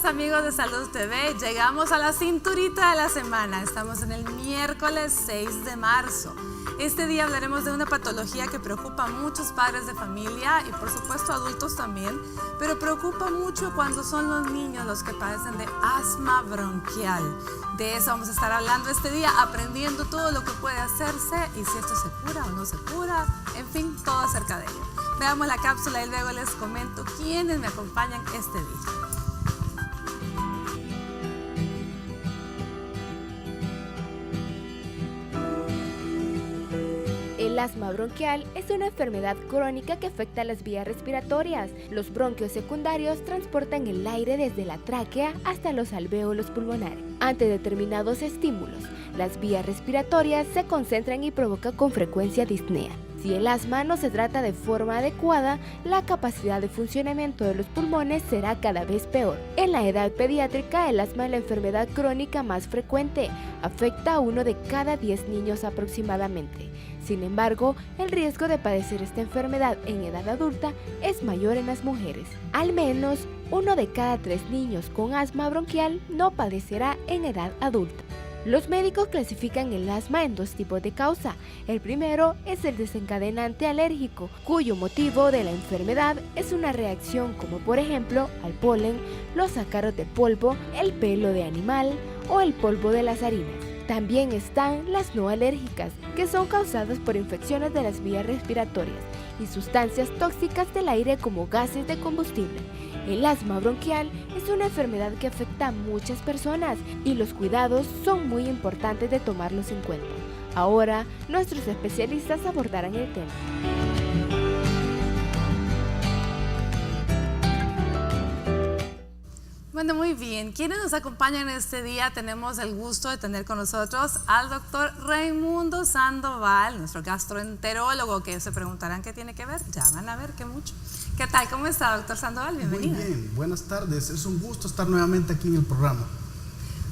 Amigos de Salud TV, llegamos a la cinturita de la semana. Estamos en el miércoles 6 de marzo. Este día hablaremos de una patología que preocupa a muchos padres de familia y por supuesto adultos también, pero preocupa mucho cuando son los niños los que padecen de asma bronquial. De eso vamos a estar hablando este día, aprendiendo todo lo que puede hacerse y si esto se cura o no se cura, en fin, todo acerca de ello. Veamos la cápsula y luego les comento quiénes me acompañan este día. El asma bronquial es una enfermedad crónica que afecta a las vías respiratorias. Los bronquios secundarios transportan el aire desde la tráquea hasta los alvéolos pulmonares. Ante determinados estímulos, las vías respiratorias se concentran y provocan con frecuencia disnea. Si el asma no se trata de forma adecuada, la capacidad de funcionamiento de los pulmones será cada vez peor. En la edad pediátrica, el asma es la enfermedad crónica más frecuente. Afecta a 1 de cada 10 niños aproximadamente. Sin embargo, el riesgo de padecer esta enfermedad en edad adulta es mayor en las mujeres. Al menos 1 de cada 3 niños con asma bronquial no padecerá en edad adulta. Los médicos clasifican el asma en 2 tipos de causa. El primero es el desencadenante alérgico, cuyo motivo de la enfermedad es una reacción como por ejemplo al polen, los ácaros de polvo, el pelo de animal o el polvo de las harinas. También están las no alérgicas, que son causadas por infecciones de las vías respiratorias y sustancias tóxicas del aire como gases de combustible. El asma bronquial es una enfermedad que afecta a muchas personas y los cuidados son muy importantes de tomarlos en cuenta. Ahora, nuestros especialistas abordarán el tema. Bueno, muy bien. ¿Quiénes nos acompañan este día? Tenemos el gusto de tener con nosotros al doctor Raimundo Sandoval, nuestro gastroenterólogo, que se preguntarán qué tiene que ver. Ya van a ver qué mucho. ¿Qué tal? ¿Cómo está, doctor Sandoval? Bienvenido. Muy bien, buenas tardes. Es un gusto estar nuevamente aquí en el programa.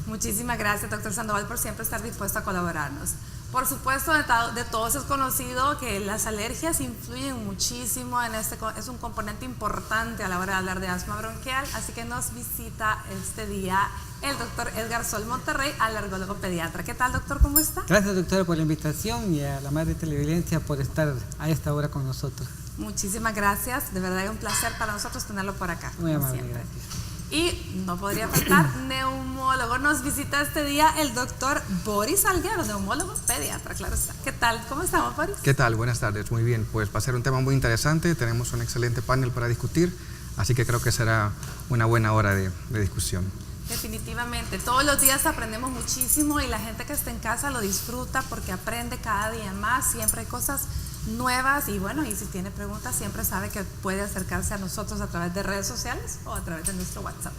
Muchísimas gracias, doctor Sandoval, por siempre estar dispuesto a colaborarnos. Por supuesto, de todos es conocido que las alergias influyen muchísimo es un componente importante a la hora de hablar de asma bronquial, así que nos visita este día el doctor Edgar Sol Monterrey, alergólogo pediatra. ¿Qué tal, doctor? ¿Cómo está? Gracias, doctora, por la invitación y a la madre televidencia por estar a esta hora con nosotros. Muchísimas gracias, de verdad es un placer para nosotros tenerlo por acá. Muy amable, siempre. gracias. Y no podría faltar, neumólogo. Nos visita este día el doctor Boris Salguero, neumólogo pediatra, claro está. ¿Qué tal? ¿Cómo estamos, Boris? ¿Qué tal? Buenas tardes, muy bien. Pues va a ser un tema muy interesante, tenemos un excelente panel para discutir, así que creo que será una buena hora de discusión. Definitivamente, todos los días aprendemos muchísimo y la gente que está en casa lo disfruta porque aprende cada día más, siempre hay cosas nuevas y bueno, y si tiene preguntas siempre sabe que puede acercarse a nosotros a través de redes sociales o a través de nuestro WhatsApp.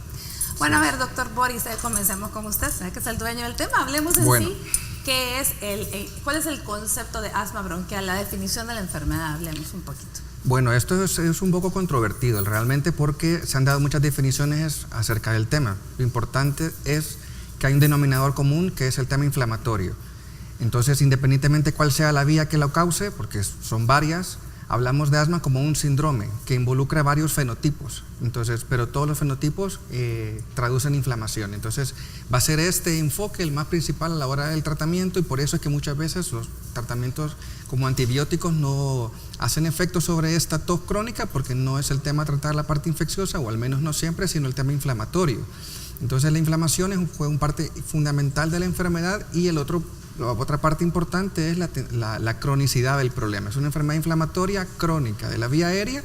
Bueno, a ver, doctor Boris, comencemos con usted, que es el dueño del tema, hablemos en sí. ¿Qué es ¿Cuál es el concepto de asma bronquial, la definición de la enfermedad? Hablemos un poquito. Bueno, esto es un poco controvertido realmente porque se han dado muchas definiciones acerca del tema. Lo importante es que hay un denominador común que es el tema inflamatorio. Entonces, independientemente cuál sea la vía que lo cause, porque son varias, hablamos de asma como un síndrome que involucra varios fenotipos. Entonces, pero todos los fenotipos traducen inflamación. Entonces, va a ser este enfoque el más principal a la hora del tratamiento y por eso es que muchas veces los tratamientos como antibióticos no hacen efecto sobre esta tos crónica porque no es el tema tratar la parte infecciosa, o al menos no siempre, sino el tema inflamatorio. Entonces, la inflamación fue una parte fundamental de la enfermedad y la otra parte importante es la cronicidad del problema. Es una enfermedad inflamatoria crónica de la vía aérea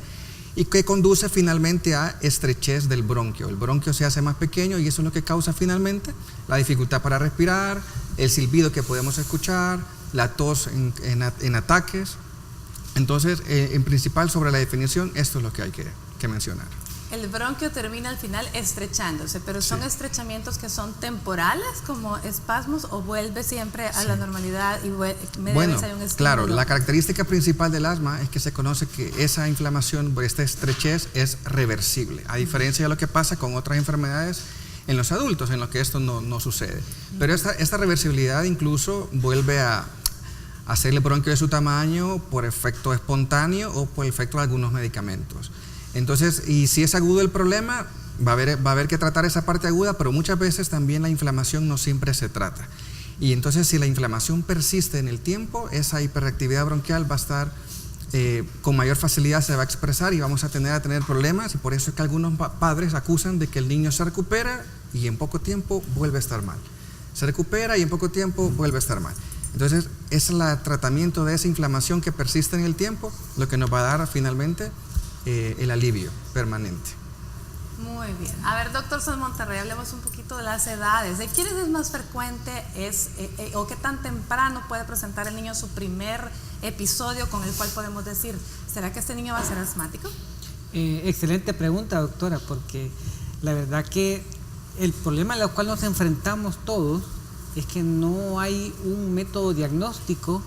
y que conduce finalmente a estrechez del bronquio. El bronquio se hace más pequeño y eso es lo que causa finalmente la dificultad para respirar, el silbido que podemos escuchar, la tos en ataques. Entonces, en principal sobre la definición, esto es lo que hay que mencionar. El bronquio termina al final estrechándose, pero son estrechamientos que son temporales, como espasmos, o vuelve siempre a la normalidad y bueno, hay un estímulo. Claro, la característica principal del asma es que se conoce que esa inflamación, esta estrechez es reversible, a diferencia de lo que pasa con otras enfermedades en los adultos, en los que esto no sucede. Pero esta reversibilidad incluso vuelve a hacer el bronquio de su tamaño por efecto espontáneo o por efecto de algunos medicamentos. Entonces, y si es agudo el problema, va a haber que tratar esa parte aguda, pero muchas veces también la inflamación no siempre se trata. Y entonces, si la inflamación persiste en el tiempo, esa hiperactividad bronquial va a estar con mayor facilidad, se va a expresar y vamos a tener problemas, y por eso es que algunos padres acusan de que el niño se recupera y en poco tiempo vuelve a estar mal. Se recupera y en poco tiempo vuelve a estar mal. Entonces, es el tratamiento de esa inflamación que persiste en el tiempo lo que nos va a dar finalmente el alivio permanente. Muy bien. A ver, doctor Sol Monterrey, hablemos un poquito de las edades. ¿De quiénes es más frecuente o qué tan temprano puede presentar el niño su primer episodio con el cual podemos decir, ¿será que este niño va a ser asmático? Excelente pregunta, doctora, porque la verdad que el problema al cual nos enfrentamos todos es que no hay un método diagnóstico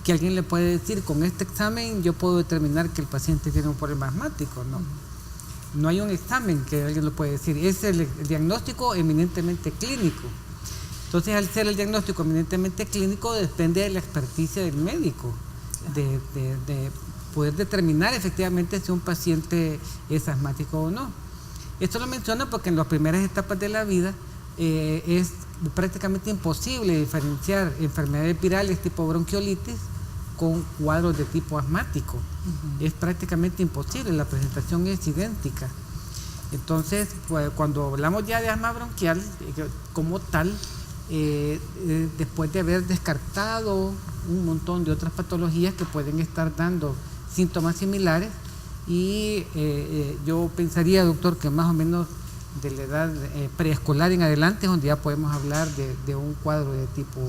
que alguien le puede decir, con este examen yo puedo determinar que el paciente tiene un problema asmático. No hay un examen que alguien lo puede decir, es el diagnóstico eminentemente clínico. Entonces, al ser el diagnóstico eminentemente clínico, depende de la experticia del médico, de poder determinar efectivamente si un paciente es asmático o no. Esto lo menciono porque en las primeras etapas de la vida es prácticamente imposible diferenciar enfermedades virales tipo bronquiolitis con cuadros de tipo asmático. Es prácticamente imposible, la presentación es idéntica. Entonces, pues, cuando hablamos ya de asma bronquial como tal, después de haber descartado un montón de otras patologías que pueden estar dando síntomas similares, y yo pensaría, doctor, que más o menos de la edad preescolar en adelante es donde ya podemos hablar de un cuadro de tipo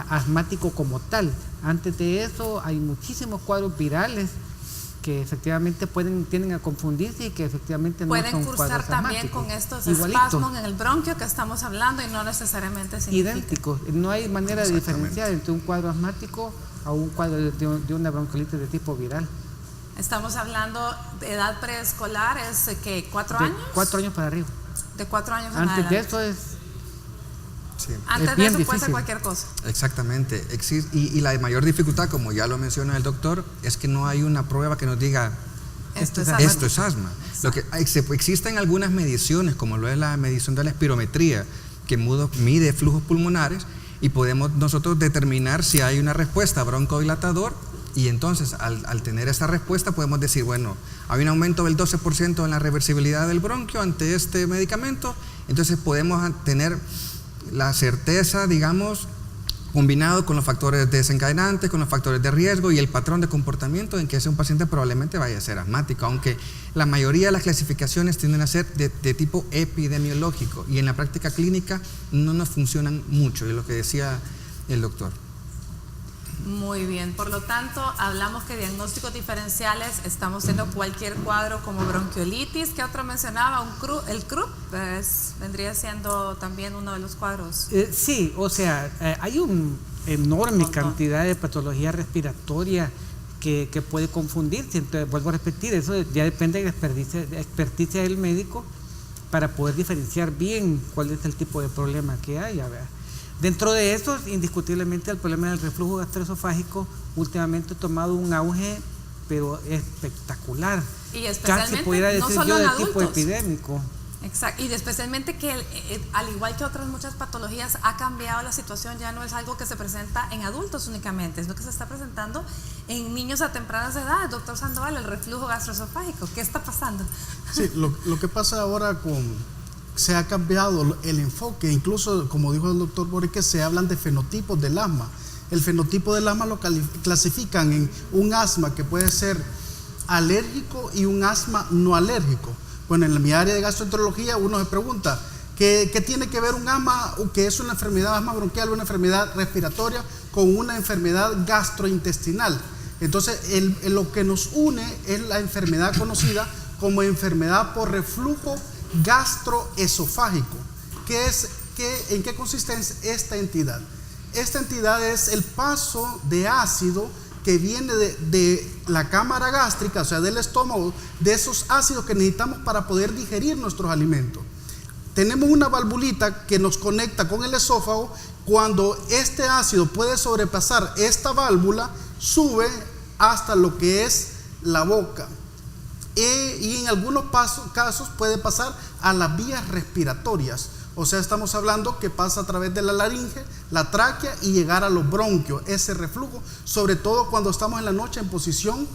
asmático como tal. Antes de eso hay muchísimos cuadros virales que efectivamente tienden a confundirse y que efectivamente no son cuadros asmáticos. Pueden cursar también con estos espasmos en el bronquio que estamos hablando y no necesariamente significa. Idénticos. No hay manera de diferenciar entre un cuadro asmático a un cuadro de una bronquiolitis de tipo viral. Estamos hablando de edad preescolar, ¿es que 4 años? 4 años para arriba. De 4 años en Antes adelante. de eso es... Sí. Antes de eso puede ser cualquier cosa. Exactamente. Y la mayor dificultad, como ya lo menciona el doctor, es que no hay una prueba que nos diga esto es asma. Lo que existen algunas mediciones, como lo es la medición de la espirometría, que mide flujos pulmonares, y podemos nosotros determinar si hay una respuesta broncodilatador, y entonces al tener esta respuesta podemos decir, bueno, hay un aumento del 12% en la reversibilidad del bronquio ante este medicamento, entonces podemos tener la certeza, digamos, combinado con los factores desencadenantes, con los factores de riesgo y el patrón de comportamiento en que ese un paciente probablemente vaya a ser asmático, aunque la mayoría de las clasificaciones tienden a ser de tipo epidemiológico, y en la práctica clínica no nos funcionan mucho, es lo que decía el doctor. Muy bien, por lo tanto, hablamos que diagnósticos diferenciales, estamos viendo cualquier cuadro como bronquiolitis. ¿Qué otro mencionaba? El CRUP vendría siendo también uno de los cuadros. Sí, o sea, hay una enorme cantidad de patología respiratoria que puede confundirse. Entonces, vuelvo a repetir, eso ya depende de la experticia del médico para poder diferenciar bien cuál es el tipo de problema que hay. Dentro de eso, indiscutiblemente, el problema del reflujo gastroesofágico últimamente ha tomado un auge, pero espectacular. Y especialmente, casi pudiera decir no solo yo, de adultos. tipo epidémico. Exacto, y especialmente que al igual que otras muchas patologías ha cambiado la situación, ya no es algo que se presenta en adultos únicamente, es lo que se está presentando en niños a tempranas edades. Doctor Sandoval, el reflujo gastroesofágico, ¿qué está pasando? Sí, lo que pasa ahora se ha cambiado el enfoque, incluso como dijo el doctor Borges, se hablan de fenotipos del asma. El fenotipo del asma lo clasifican en un asma que puede ser alérgico y un asma no alérgico. Bueno, en mi área de gastroenterología uno se pregunta, ¿qué tiene que ver un asma, que es una enfermedad asma bronquial, una enfermedad respiratoria, con una enfermedad gastrointestinal? Entonces, lo que nos une es la enfermedad conocida como enfermedad por reflujo gastroesofágico. ¿En qué consiste esta entidad? Esta entidad es el paso de ácido que viene de la cámara gástrica, o sea, del estómago, de esos ácidos que necesitamos para poder digerir nuestros alimentos. tenemos una valvulita que nos conecta con el esófago. Cuando este ácido puede sobrepasar esta válvula, sube hasta lo que es la boca. Y en algunos casos puede pasar a las vías respiratorias. O sea, estamos hablando que pasa a través de la laringe, la tráquea y llegar a los bronquios. Ese reflujo, sobre todo cuando estamos en la noche en posición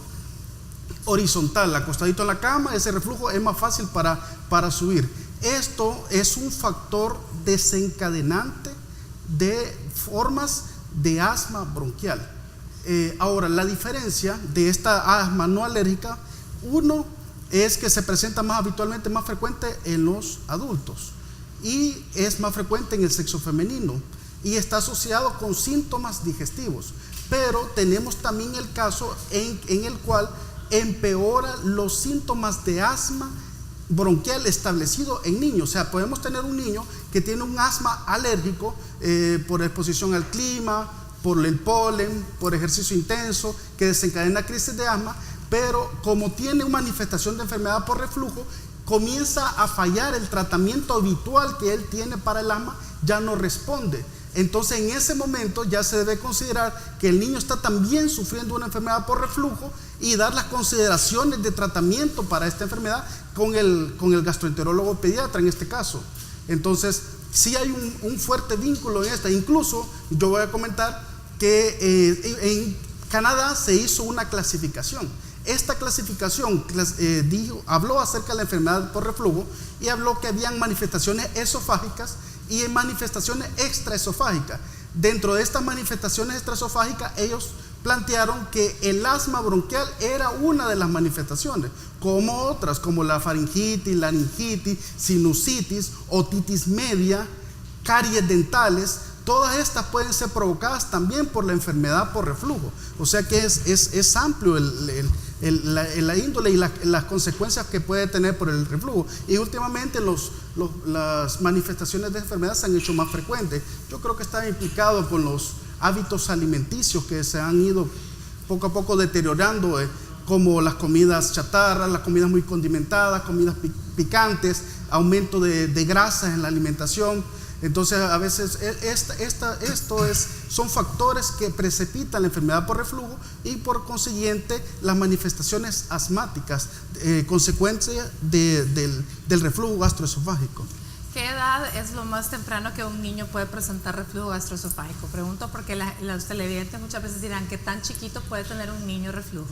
horizontal, acostadito en la cama, ese reflujo es más fácil para subir. Esto es un factor desencadenante de formas de asma bronquial. Ahora, la diferencia de esta asma no alérgica, uno es que se presenta más habitualmente, más frecuente en los adultos y es más frecuente en el sexo femenino y está asociado con síntomas digestivos. Pero tenemos también el caso en el cual empeora los síntomas de asma bronquial establecido en niños. O sea, podemos tener un niño que tiene un asma alérgico por exposición al clima, por el polen, por ejercicio intenso, que desencadena crisis de asma, pero como tiene una manifestación de enfermedad por reflujo, comienza a fallar el tratamiento habitual que él tiene para el asma, ya no responde. Entonces en ese momento ya se debe considerar que el niño está también sufriendo una enfermedad por reflujo y dar las consideraciones de tratamiento para esta enfermedad con el gastroenterólogo pediatra en este caso. Entonces sí hay un fuerte vínculo en esta. Incluso yo voy a comentar que en Canadá se hizo una clasificación. Esta clasificación habló acerca de la enfermedad por reflujo y habló que habían manifestaciones esofágicas y en manifestaciones extraesofágicas. Dentro de estas manifestaciones extraesofágicas, ellos plantearon que el asma bronquial era una de las manifestaciones, como otras, como la faringitis, laringitis, sinusitis, otitis media, caries dentales. Todas estas pueden ser provocadas también por la enfermedad por reflujo. O sea que es amplio la índole y las consecuencias que puede tener por el reflujo. Y últimamente las manifestaciones de enfermedad se han hecho más frecuentes. Yo creo que está implicado con los hábitos alimenticios que se han ido poco a poco deteriorando, como las comidas chatarras, las comidas muy condimentadas, comidas picantes, aumento de grasas en la alimentación. Entonces a veces son factores que precipitan la enfermedad por reflujo y por consiguiente las manifestaciones asmáticas, consecuencia del reflujo gastroesofágico. ¿Qué edad es lo más temprano que un niño puede presentar reflujo gastroesofágico? Pregunto porque los televidentes muchas veces dirán que tan chiquito puede tener un niño reflujo.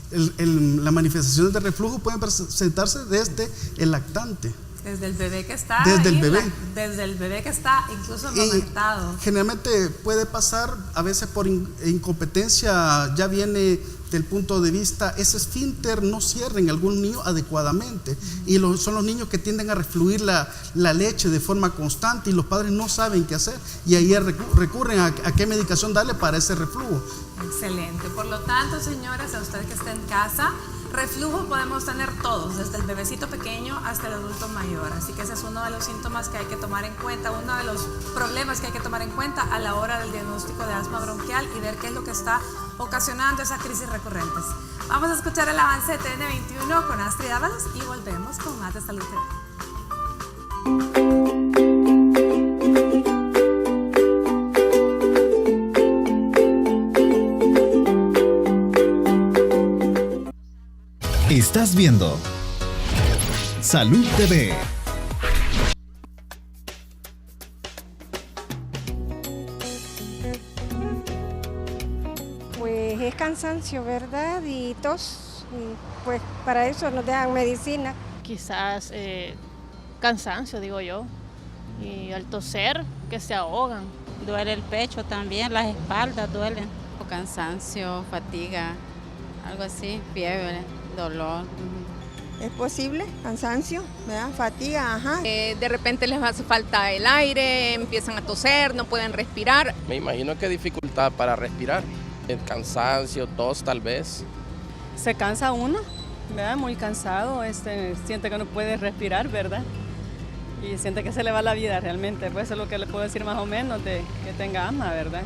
Las manifestaciones de reflujo pueden presentarse desde el lactante. Desde el bebé que está desde ahí, el bebé. Desde el bebé que está incluso amamantado. Generalmente puede pasar a veces por incompetencia, ya viene del punto de vista, ese esfínter no cierra en algún niño adecuadamente y son los niños que tienden a refluir la leche de forma constante y los padres no saben qué hacer y ahí recurren a qué medicación darle para ese reflujo. Excelente. Por lo tanto, señoras, a usted que está en casa, reflujo podemos tener todos, desde el bebecito pequeño hasta el adulto mayor. Así que ese es uno de los síntomas que hay que tomar en cuenta, uno de los problemas que hay que tomar en cuenta a la hora del diagnóstico de asma bronquial y ver qué es lo que está ocasionando esas crisis recurrentes. Vamos a escuchar el avance de TN21 con Astrid Ábalos y volvemos con más de Salud TV. Estás viendo Salud TV. Pues es cansancio, ¿verdad? Y tos, y pues para eso nos dan medicina. Quizás cansancio, digo yo, y al toser que se ahogan. Duele el pecho también, las espaldas duelen. Cansancio, fatiga, algo así, fiebre, dolor. ¿Es posible? Cansancio, ¿verdad? Fatiga, ajá. De repente les hace falta el aire, empiezan a toser, no pueden respirar. Me imagino que dificultad para respirar, el cansancio, tos tal vez. Se cansa uno, ¿verdad? Muy cansado, siente que no puede respirar, ¿verdad? Y siente que se le va la vida realmente, pues eso es lo que le puedo decir más o menos de que tenga asma, ¿verdad?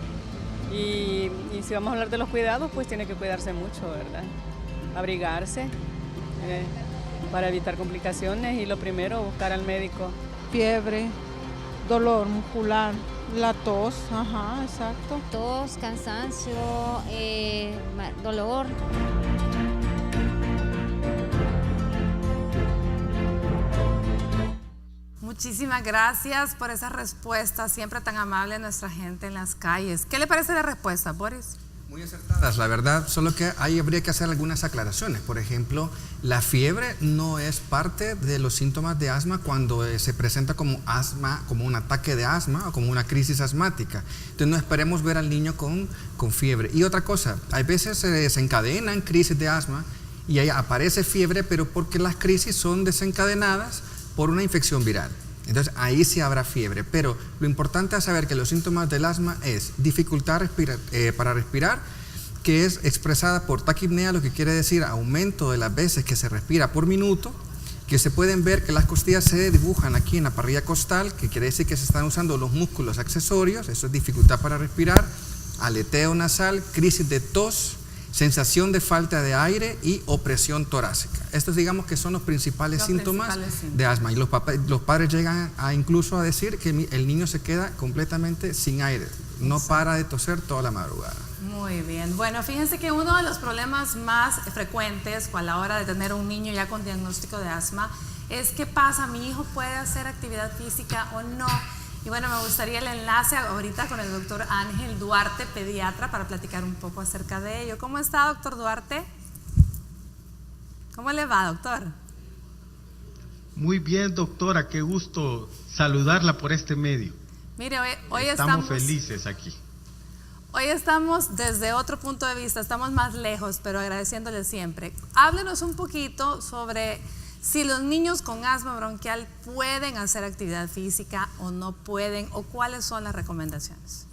Y si vamos a hablar de los cuidados, pues tiene que cuidarse mucho, ¿verdad? Abrigarse para evitar complicaciones y lo primero, buscar al médico fiebre, dolor muscular, la tos, ajá, exacto. Tos, cansancio, dolor. Muchísimas gracias por esa respuesta, siempre tan amable nuestra gente en las calles. ¿Qué le parece la respuesta, Boris? Muy acertadas, la verdad, solo que ahí habría que hacer algunas aclaraciones. Por ejemplo, la fiebre no es parte de los síntomas de asma cuando se presenta como asma, como un ataque de asma o como una crisis asmática. Entonces no esperemos ver al niño con fiebre. Y otra cosa, hay veces se desencadenan crisis de asma y ahí aparece fiebre, pero porque las crisis son desencadenadas por una infección viral. Entonces ahí sí habrá fiebre, pero lo importante es saber que los síntomas del asma es dificultad para respirar, que es expresada por taquipnea, lo que quiere decir aumento de las veces que se respira por minuto, que se pueden ver que las costillas se dibujan aquí en la parrilla costal, que quiere decir que se están usando los músculos accesorios, eso es dificultad para respirar, aleteo nasal, crisis de tos, sensación de falta de aire y opresión torácica. Estos digamos que son los principales síntomas de asma y los padres llegan incluso a decir que el niño se queda completamente sin aire, no para de toser toda la madrugada. Muy bien, bueno, fíjense que uno de los problemas más frecuentes a la hora de tener un niño ya con diagnóstico de asma es qué pasa, mi hijo puede hacer actividad física o no. Y bueno, me gustaría el enlace ahorita con el doctor Ángel Duarte, pediatra, para platicar un poco acerca de ello. ¿Cómo está, doctor Duarte? ¿Cómo le va, doctor? Muy bien, doctora, qué gusto saludarla por este medio. Mire, hoy estamos felices aquí. Hoy estamos desde otro punto de vista, estamos más lejos, pero agradeciéndole siempre. Háblenos un poquito sobre si los niños con asma bronquial pueden hacer actividad física o no pueden, o cuáles son las recomendaciones.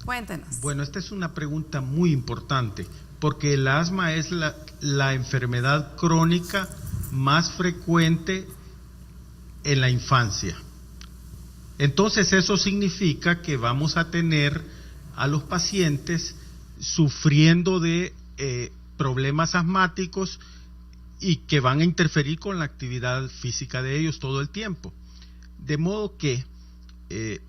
Cuéntenos. Bueno, esta es una pregunta muy importante, porque el asma es la enfermedad crónica más frecuente en la infancia. Entonces eso significa que vamos a tener a los pacientes sufriendo de problemas asmáticos y que van a interferir con la actividad física de ellos todo el tiempo. De modo que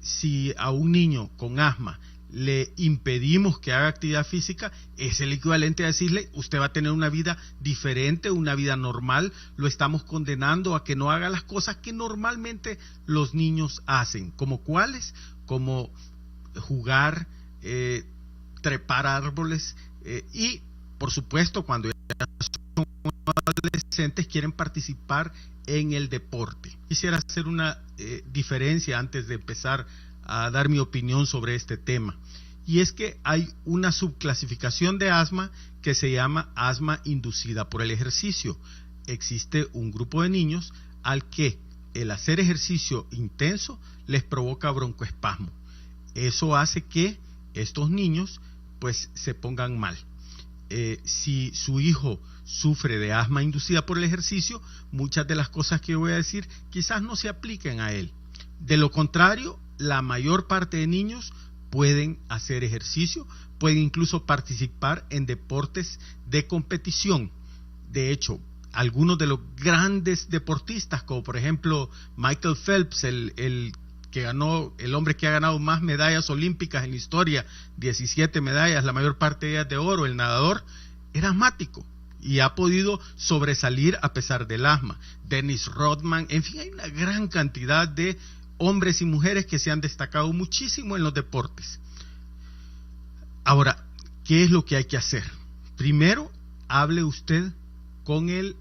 si a un niño con asma le impedimos que haga actividad física, es el equivalente a decirle, usted va a tener una vida diferente, una vida normal, lo estamos condenando a que no haga las cosas que normalmente los niños hacen. ¿Como cuáles? Como jugar, trepar árboles y por supuesto, cuando ya son adolescentes quieren participar en el deporte. Quisiera hacer una diferencia antes de empezar a dar mi opinión sobre este tema. Y es que hay una subclasificación de asma que se llama asma inducida por el ejercicio. Existe un grupo de niños al que el hacer ejercicio intenso les provoca broncoespasmo. Eso hace que estos niños pues se pongan mal. Si su hijo sufre de asma inducida por el ejercicio, muchas de las cosas que voy a decir quizás no se apliquen a él. De lo contrario, la mayor parte de niños pueden hacer ejercicio, pueden incluso participar en deportes de competición. De hecho, algunos de los grandes deportistas, como por ejemplo Michael Phelps, el hombre que ha ganado más medallas olímpicas en la historia, 17 medallas, la mayor parte de ellas de oro, el nadador, era asmático y ha podido sobresalir a pesar del asma. Dennis Rodman, en fin, hay una gran cantidad de hombres y mujeres que se han destacado muchísimo en los deportes. Ahora, ¿qué es lo que hay que hacer? Primero, hable usted con el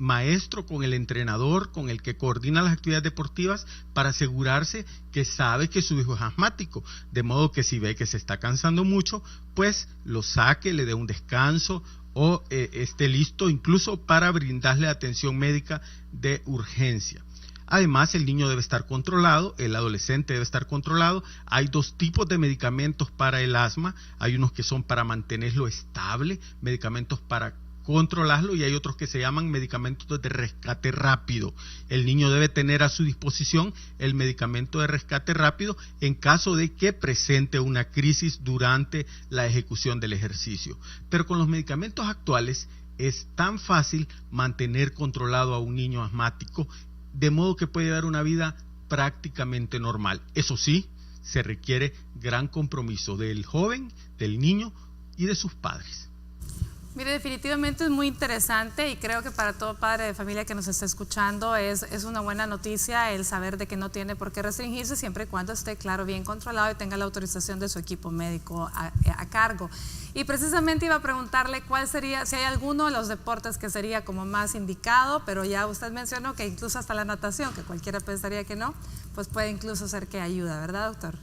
maestro, con el entrenador, con el que coordina las actividades deportivas, para asegurarse que sabe que su hijo es asmático, de modo que si ve que se está cansando mucho, pues lo saque, le dé un descanso o esté listo incluso para brindarle atención médica de urgencia. Además, el niño debe estar controlado, el adolescente debe estar controlado. Hay dos tipos de medicamentos para el asma, hay unos que son para mantenerlo estable, medicamentos para controlarlo, y hay otros que se llaman medicamentos de rescate rápido. El niño debe tener a su disposición el medicamento de rescate rápido en caso de que presente una crisis durante la ejecución del ejercicio. Pero con los medicamentos actuales es tan fácil mantener controlado a un niño asmático, de modo que puede dar una vida prácticamente normal. Eso sí, se requiere gran compromiso del joven, del niño y de sus padres. Mire, definitivamente es muy interesante y creo que para todo padre de familia que nos está escuchando es una buena noticia el saber de que no tiene por qué restringirse siempre y cuando esté, claro, bien controlado y tenga la autorización de su equipo médico a cargo. Y precisamente iba a preguntarle cuál sería, si hay alguno de los deportes que sería como más indicado, pero ya usted mencionó que incluso hasta la natación, que cualquiera pensaría que no, pues puede incluso ser que ayuda, ¿verdad, doctor?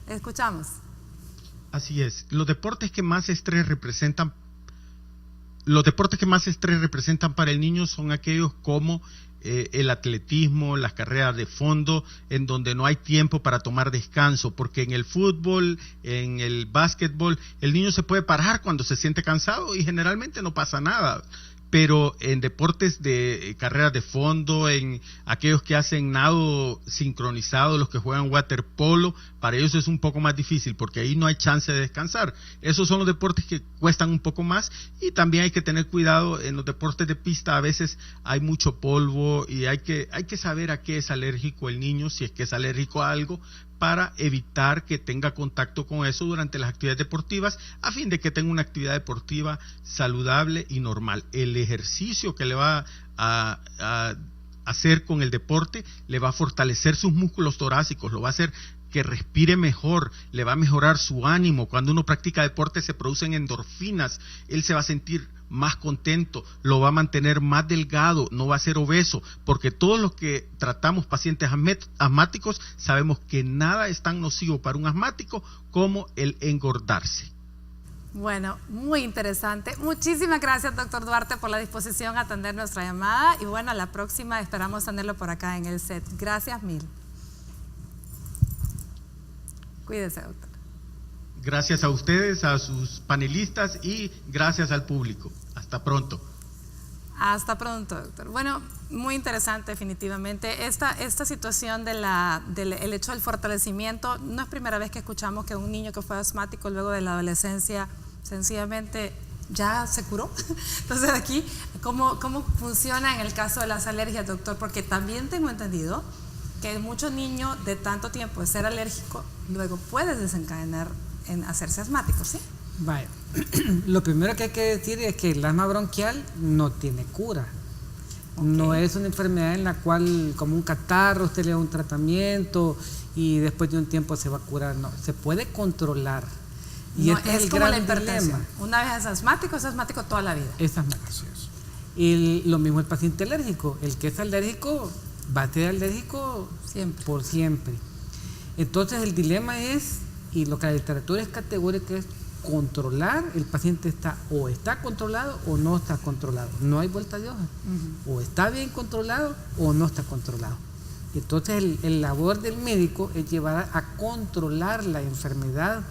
Escuchamos. Así es. Los deportes que más estrés representan para el niño son aquellos como el atletismo, las carreras de fondo, en donde no hay tiempo para tomar descanso, porque en el fútbol, en el básquetbol, el niño se puede parar cuando se siente cansado y generalmente no pasa nada. Pero en deportes de carreras de fondo, en aquellos que hacen nado sincronizado, los que juegan waterpolo, para ellos es un poco más difícil porque ahí no hay chance de descansar. Esos son los deportes que cuestan un poco más y también hay que tener cuidado en los deportes de pista. A veces hay mucho polvo y hay que saber a qué es alérgico el niño, si es que es alérgico a algo, para evitar que tenga contacto con eso durante las actividades deportivas, a fin de que tenga una actividad deportiva saludable y normal. El ejercicio que le va a hacer con el deporte le va a fortalecer sus músculos torácicos, lo va a hacer que respire mejor, le va a mejorar su ánimo. Cuando uno practica deporte se producen endorfinas, él se va a sentir más contento, lo va a mantener más delgado, no va a ser obeso, porque todos los que tratamos pacientes asmáticos sabemos que nada es tan nocivo para un asmático como el engordarse. Bueno, muy interesante. Muchísimas gracias, doctor Duarte, por la disposición a atender nuestra llamada y bueno, a la próxima esperamos tenerlo por acá en el set. Gracias mil. Cuídese, doctor. Gracias a ustedes, a sus panelistas y gracias al público. Hasta pronto. Hasta pronto, doctor. Bueno, muy interesante definitivamente. Esta situación del hecho del fortalecimiento, no es primera vez que escuchamos que un niño que fue asmático luego de la adolescencia sencillamente ya se curó. Entonces aquí, ¿cómo funciona en el caso de las alergias, doctor? Porque también tengo entendido que muchos niños de tanto tiempo de ser alérgico luego puede desencadenar en hacerse asmático, ¿sí? Vaya, lo primero que hay que decir es que el asma bronquial no tiene cura. Okay. No es una enfermedad en la cual, como un catarro, usted le da un tratamiento y después de un tiempo se va a curar. No, se puede controlar. Y no, este es el como gran la dilema. Una vez es asmático toda la vida. Es asmático. Y lo mismo el paciente alérgico. El que es alérgico va a ser alérgico siempre. Por siempre. Entonces el dilema es, y lo que la literatura es categórica, es controlar. El paciente está controlado o no está controlado. No hay vuelta de hoja. O está bien controlado o no está controlado. Entonces el labor del médico es llevar a controlar la enfermedad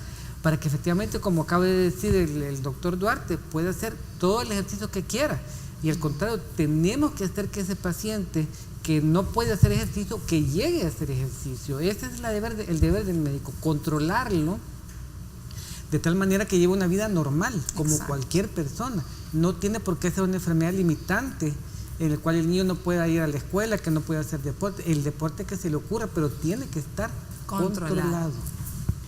para que efectivamente, como acaba de decir el doctor Duarte, pueda hacer todo el ejercicio que quiera. Y al contrario, tenemos que hacer que ese paciente que no puede hacer ejercicio, que llegue a hacer ejercicio. Ese es el deber del médico, controlarlo de tal manera que lleve una vida normal, como Exacto. cualquier persona. No tiene por qué ser una enfermedad limitante en la cual el niño no pueda ir a la escuela, que no pueda hacer deporte, el deporte que se le ocurra, pero tiene que estar controlado.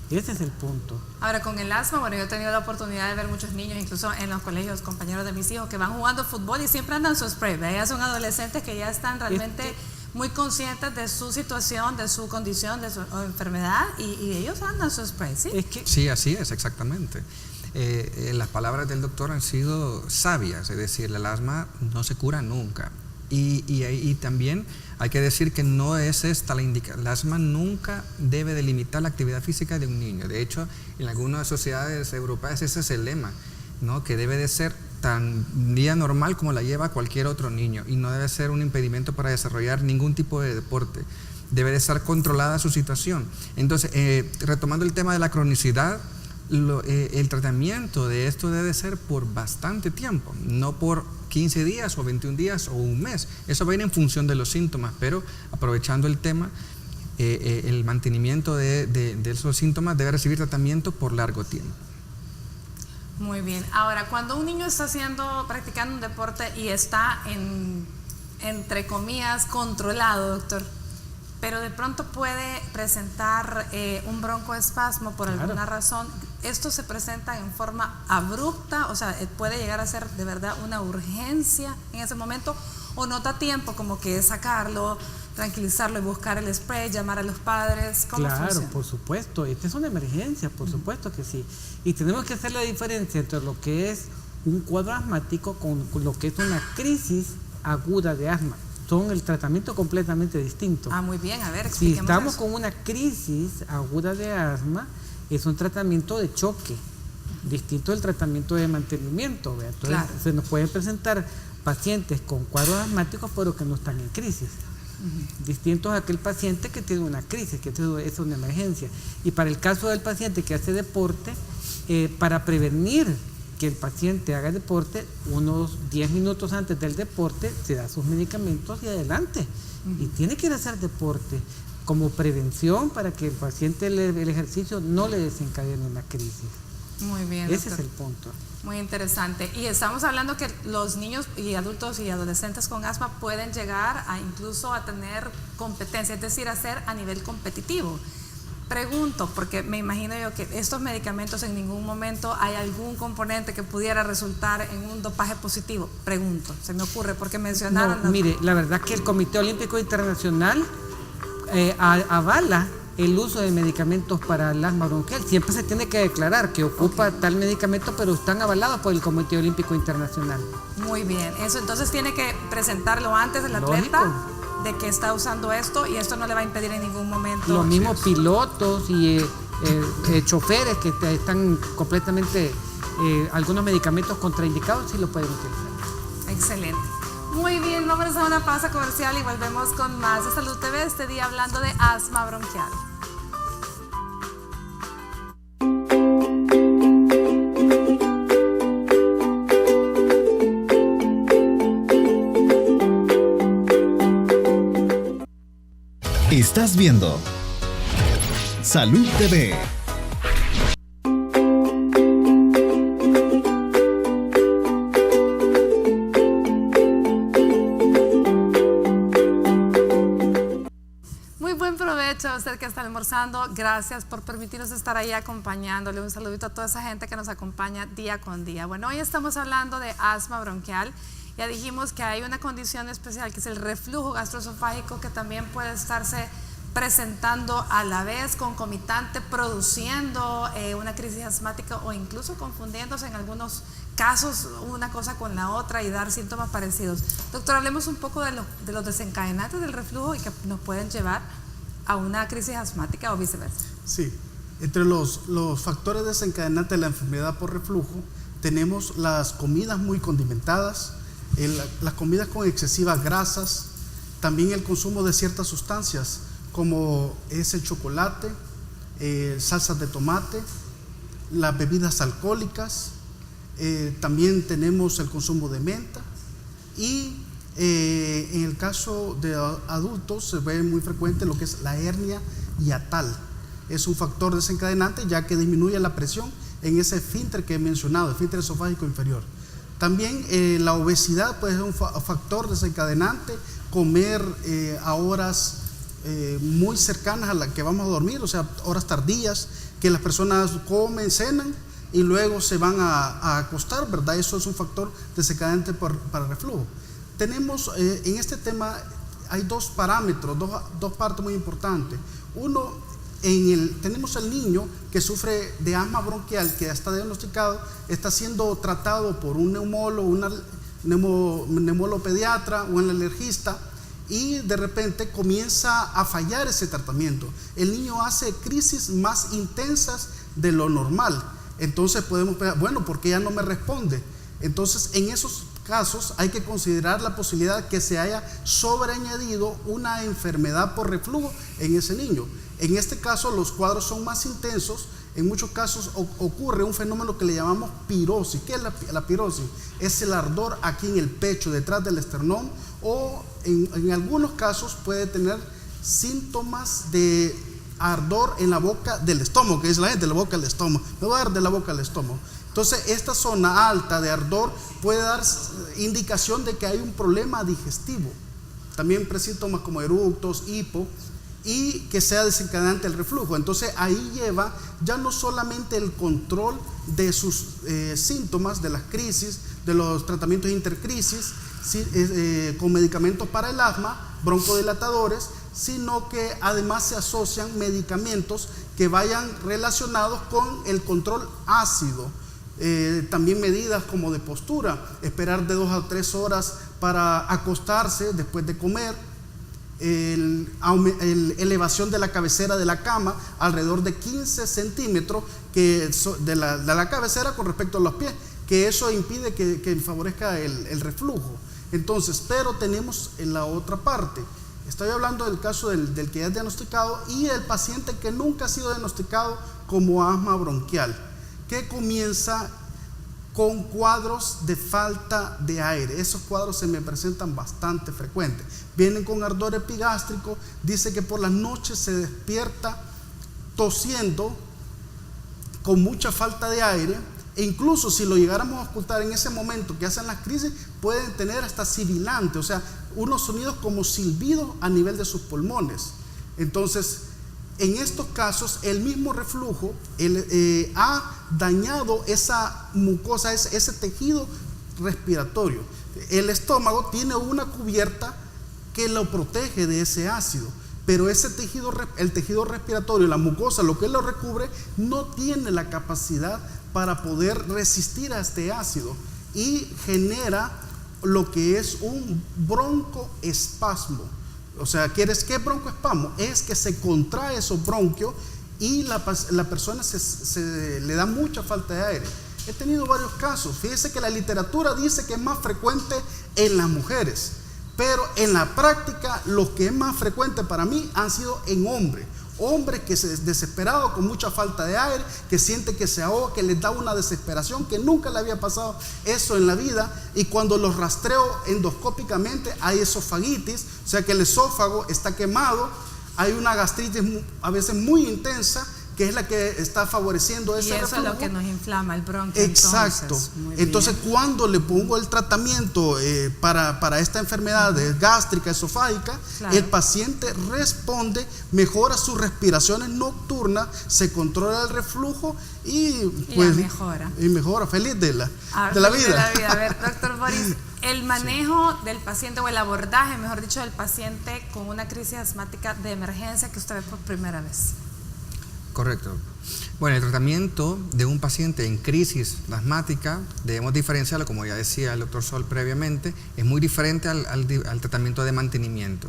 Ese es el punto. Ahora, con el asma, bueno, yo he tenido la oportunidad de ver muchos niños, incluso en los colegios, compañeros de mis hijos, que van jugando fútbol y siempre andan su spray. Ya son adolescentes que ya están realmente muy conscientes de su situación, de su condición, de su enfermedad, y ellos andan su spray, ¿sí? Sí, así es, exactamente. Las palabras del doctor han sido sabias, es decir, el asma no se cura nunca. Y también hay que decir que no es esta la indicación. El asma nunca debe delimitar la actividad física de un niño. De hecho, en algunas sociedades europeas ese es el lema, ¿no? Que debe de ser tan día normal como la lleva cualquier otro niño y no debe ser un impedimento para desarrollar ningún tipo de deporte. Debe de estar controlada su situación. Entonces, retomando el tema de la cronicidad, el tratamiento de esto debe ser por bastante tiempo, no por 15 días o 21 días o un mes. Eso va a ir en función de los síntomas, pero aprovechando el tema, el mantenimiento de esos síntomas debe recibir tratamiento por largo tiempo. Muy bien. Ahora, cuando un niño está practicando un deporte y está entre comillas, controlado, doctor, pero de pronto puede presentar un broncoespasmo por alguna razón, ¿esto se presenta en forma abrupta? O sea, ¿puede llegar a ser de verdad una urgencia en ese momento? ¿O nota tiempo como que sacarlo, tranquilizarlo y buscar el spray, llamar a los padres? ¿Cómo funciona? Por supuesto, esta es una emergencia, por supuesto que sí. Y tenemos que hacer la diferencia entre lo que es un cuadro asmático con lo que es una crisis aguda de asma. Son el tratamiento completamente distinto. Muy bien, a ver, si expliquemos estamos eso. con una crisis aguda de asma, es un tratamiento de choque, distinto del tratamiento de mantenimiento, ¿verdad? Entonces, se nos pueden presentar pacientes con cuadros asmáticos pero que no están en crisis. Distintos a aquel paciente que tiene una crisis, que es una emergencia. Y para el caso del paciente que hace deporte, para prevenir que el paciente haga deporte, unos 10 minutos antes del deporte se da sus medicamentos y adelante. Y tiene que ir a hacer deporte como prevención para que el paciente el ejercicio no le desencadene una crisis. Muy bien, ese doctor. es el punto. Muy interesante. Y estamos hablando que los niños y adultos y adolescentes con asma pueden llegar incluso a tener competencia, es decir, a ser a nivel competitivo. Pregunto, porque me imagino yo que estos medicamentos en ningún momento hay algún componente que pudiera resultar en un dopaje positivo. Pregunto, se me ocurre, porque mencionaron... No, mire, la verdad que el Comité Olímpico Internacional avala el uso de medicamentos para el asma bronquial. Siempre se tiene que declarar que ocupa tal medicamento, pero están avalados por el Comité Olímpico Internacional. Muy bien, eso entonces tiene que presentarlo antes del atleta de que está usando esto, y esto no le va a impedir en ningún momento. Los mismos pilotos y choferes que están completamente, algunos medicamentos contraindicados, sí lo pueden utilizar. Excelente. Muy bien, vamos a una pausa comercial y volvemos con más de Salud TV, este día hablando de asma bronquial. Estás viendo Salud TV. Muy buen provecho a usted que está almorzando. Gracias por permitirnos estar ahí acompañándole. Un saludito a toda esa gente que nos acompaña día con día. Bueno, hoy estamos hablando de asma bronquial. Ya dijimos que hay una condición especial que es el reflujo gastroesofágico, que también puede estarse presentando a la vez, concomitante, produciendo una crisis asmática o incluso confundiéndose en algunos casos una cosa con la otra y dar síntomas parecidos. Doctor, hablemos un poco de los desencadenantes del reflujo y que nos pueden llevar a una crisis asmática o viceversa. Sí, entre los factores desencadenantes de la enfermedad por reflujo tenemos las comidas muy condimentadas, las comidas con excesivas grasas, también el consumo de ciertas sustancias como es el chocolate, salsas de tomate, las bebidas alcohólicas, también tenemos el consumo de menta y en el caso de adultos se ve muy frecuente lo que es la hernia hiatal. Es un factor desencadenante ya que disminuye la presión en ese esfínter que he mencionado, el esfínter esofágico inferior. También la obesidad puede ser un factor desencadenante, comer a horas muy cercanas a las que vamos a dormir, o sea, horas tardías, que las personas comen, cenan y luego se van a acostar, ¿verdad? Eso es un factor desencadenante para reflujo. Tenemos en este tema, hay dos parámetros, dos partes muy importantes. Uno, tenemos el niño que sufre de asma bronquial, que ya está diagnosticado, está siendo tratado por un neumólogo, un neumólogo pediatra o un alergista, y de repente comienza a fallar ese tratamiento. El niño hace crisis más intensas de lo normal. Entonces podemos pensar, bueno, ¿por qué ya no me responde? Entonces en esos casos hay que considerar la posibilidad que se haya sobreañadido una enfermedad por reflujo en ese niño. En este caso los cuadros son más intensos. En muchos casos ocurre un fenómeno que le llamamos pirosis. ¿Qué es la pirosis? Es el ardor aquí en el pecho, detrás del esternón, o en algunos casos puede tener síntomas de ardor en la boca del estómago, que dice la gente, la boca del estómago, me va a dar de la boca del estómago. Entonces, esta zona alta de ardor puede dar indicación de que hay un problema digestivo. También síntomas como eructos, hipo, y que sea desencadenante el reflujo. Entonces, ahí lleva ya no solamente el control de sus síntomas, de las crisis, de los tratamientos intercrisis, con medicamentos para el asma, broncodilatadores, sino que además se asocian medicamentos que vayan relacionados con el control ácido. También medidas como de postura, esperar de 2 a 3 horas para acostarse después de comer, elevación de la cabecera de la cama alrededor de 15 centímetros de la cabecera con respecto a los pies, que eso impide que favorezca el reflujo. Entonces, pero tenemos en la otra parte, estoy hablando del caso del que ya es diagnosticado y el paciente que nunca ha sido diagnosticado como asma bronquial, que comienza con cuadros de falta de aire. Esos cuadros se me presentan bastante frecuentes. Vienen con ardor epigástrico, dice que por las noches se despierta tosiendo, con mucha falta de aire, e incluso si lo llegáramos a ocultar en ese momento que hacen las crisis, pueden tener hasta sibilante, o sea, unos sonidos como silbidos a nivel de sus pulmones. Entonces, en estos casos, el mismo reflujo ha dañado esa mucosa, ese tejido respiratorio. El estómago tiene una cubierta que lo protege de ese ácido, pero ese tejido, el tejido respiratorio, la mucosa, lo que lo recubre, no tiene la capacidad para poder resistir a este ácido y genera lo que es un broncoespasmo. O sea, ¿qué es broncoespasmo? Es que se contrae esos bronquios y la persona se le da mucha falta de aire. He tenido varios casos. Fíjese que la literatura dice que es más frecuente en las mujeres, pero en la práctica lo que es más frecuente para mí han sido en hombres. Hombres que se desesperados con mucha falta de aire, que sienten que se ahoga, que les da una desesperación, que nunca le había pasado eso en la vida, y cuando los rastreo endoscópicamente hay esofagitis, o sea que el esófago está quemado, hay una gastritis a veces muy intensa, que es la que está favoreciendo ese reflujo. Y eso es lo que nos inflama el bronquio. Exacto. Entonces, cuando le pongo el tratamiento para esta enfermedad gástrica, esofágica, claro, el paciente responde, mejora sus respiraciones nocturnas, se controla el reflujo y pues mejora, feliz de la vida. A ver, doctor Boris, el manejo del paciente, o el abordaje, mejor dicho, del paciente con una crisis asmática de emergencia que usted ve por primera vez. Correcto. Bueno, el tratamiento de un paciente en crisis asmática debemos diferenciarlo, como ya decía el doctor Sol previamente, es muy diferente al tratamiento de mantenimiento.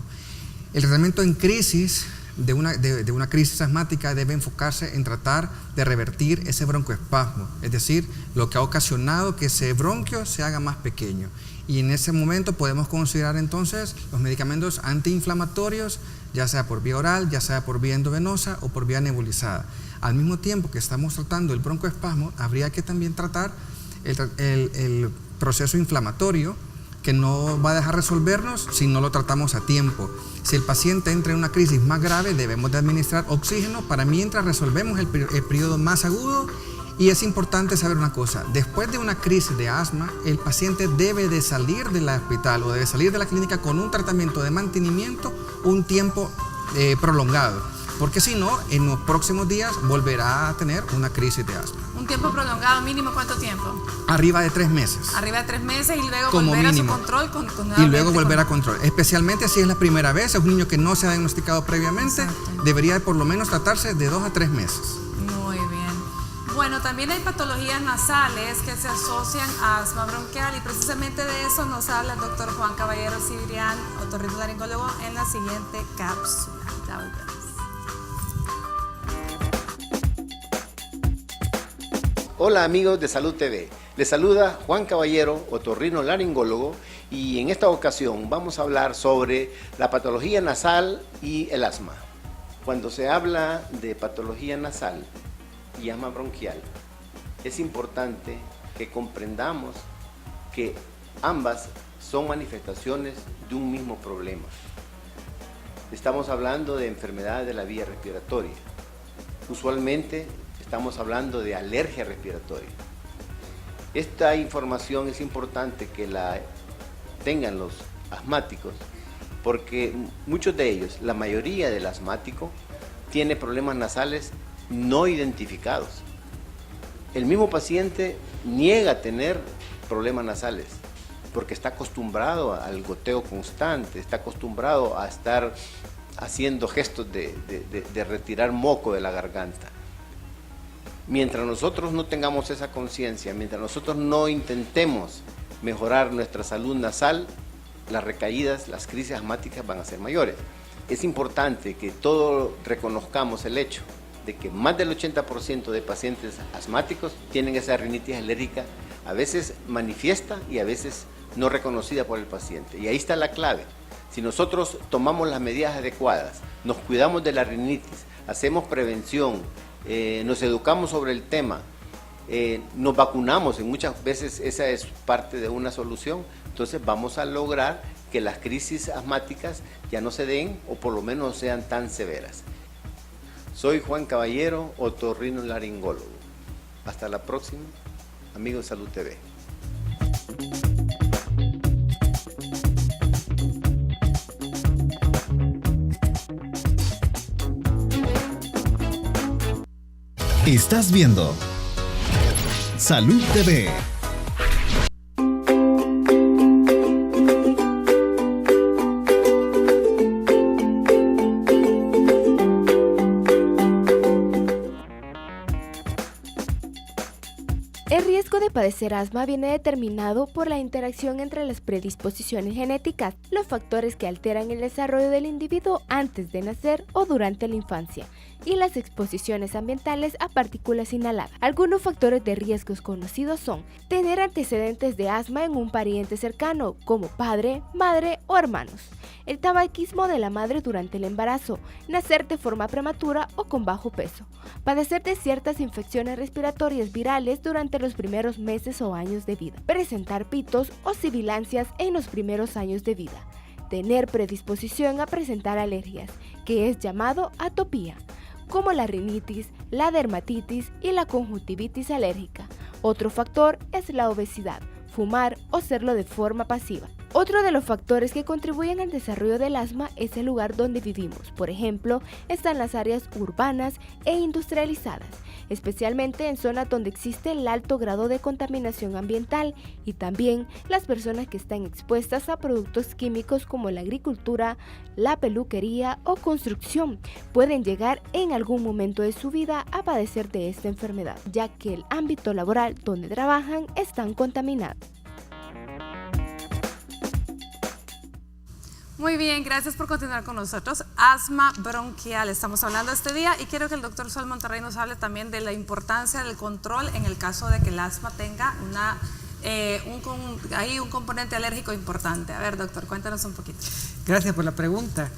El tratamiento en crisis de una crisis asmática debe enfocarse en tratar de revertir ese broncoespasmo, es decir, lo que ha ocasionado que ese bronquio se haga más pequeño. Y en ese momento podemos considerar entonces los medicamentos antiinflamatorios, ya sea por vía oral, ya sea por vía endovenosa o por vía nebulizada. Al mismo tiempo que estamos tratando el broncoespasmo, habría que también tratar el proceso inflamatorio, que no va a dejar resolvernos si no lo tratamos a tiempo. Si el paciente entra en una crisis más grave, debemos de administrar oxígeno para mientras resolvemos el periodo más agudo. Y es importante saber una cosa: después de una crisis de asma, el paciente debe de salir del hospital o debe salir de la clínica con un tratamiento de mantenimiento un tiempo prolongado, porque si no, en los próximos días volverá a tener una crisis de asma. ¿Un tiempo prolongado mínimo cuánto tiempo? Arriba de 3 meses. Arriba de 3 meses y luego como volver mínimo. A su control. Y luego volver a control, especialmente si es la primera vez, es un niño que no se ha diagnosticado previamente. Exacto. Debería por lo menos tratarse de 2 a 3 meses. Muy bien. Bueno, también hay patologías nasales que se asocian a asma bronquial, y precisamente de eso nos habla el doctor Juan Caballero Cibrián, otorrinolaringólogo, en la siguiente cápsula. Ya volvemos. Hola amigos de Salud TV, les saluda Juan Caballero, otorrinolaringólogo, y en esta ocasión vamos a hablar sobre la patología nasal y el asma. Cuando se habla de patología nasal y asma bronquial, es importante que comprendamos que ambas son manifestaciones de un mismo problema. Estamos hablando de enfermedades de la vía respiratoria. Usualmente estamos hablando de alergia respiratoria. Esta información es importante que la tengan los asmáticos, porque muchos de ellos, la mayoría del asmático, tiene problemas nasales no identificados. El mismo paciente niega tener problemas nasales porque está acostumbrado al goteo constante, está acostumbrado a estar haciendo gestos de retirar moco de la garganta. Mientras nosotros no tengamos esa conciencia, mientras nosotros no intentemos mejorar nuestra salud nasal, las recaídas, las crisis asmáticas van a ser mayores. Es importante que todos reconozcamos el hecho de que más del 80% de pacientes asmáticos tienen esa rinitis alérgica, a veces manifiesta y a veces no reconocida por el paciente. Y ahí está la clave. Si nosotros tomamos las medidas adecuadas, nos cuidamos de la rinitis, hacemos prevención, nos educamos sobre el tema, nos vacunamos, y muchas veces esa es parte de una solución, entonces vamos a lograr que las crisis asmáticas ya no se den o por lo menos no sean tan severas. Soy Juan Caballero, otorrinolaringólogo. Hasta la próxima, amigos de Salud TV. Estás viendo Salud TV. El riesgo de padecer asma viene determinado por la interacción entre las predisposiciones genéticas, los factores que alteran el desarrollo del individuo antes de nacer o durante la infancia, y las exposiciones ambientales a partículas inhaladas. Algunos factores de riesgos conocidos son tener antecedentes de asma en un pariente cercano, como padre, madre o hermanos, el tabaquismo de la madre durante el embarazo, nacer de forma prematura o con bajo peso, padecer de ciertas infecciones respiratorias virales durante los primeros meses o años de vida, presentar pitos o sibilancias en los primeros años de vida, tener predisposición a presentar alergias, que es llamado atopía, como la rinitis, la dermatitis y la conjuntivitis alérgica. Otro factor es la obesidad, fumar o serlo de forma pasiva. Otro de los factores que contribuyen al desarrollo del asma es el lugar donde vivimos. Por ejemplo, están las áreas urbanas e industrializadas, especialmente en zonas donde existe el alto grado de contaminación ambiental, y también las personas que están expuestas a productos químicos como la agricultura, la peluquería o construcción pueden llegar en algún momento de su vida a padecer de esta enfermedad, ya que el ámbito laboral donde trabajan están contaminados. Muy bien, gracias por continuar con nosotros. Asma bronquial, estamos hablando este día, y quiero que el doctor Sol Monterrey nos hable también de la importancia del control en el caso de que el asma tenga un componente alérgico importante. A ver, doctor, cuéntanos un poquito. Gracias por la pregunta.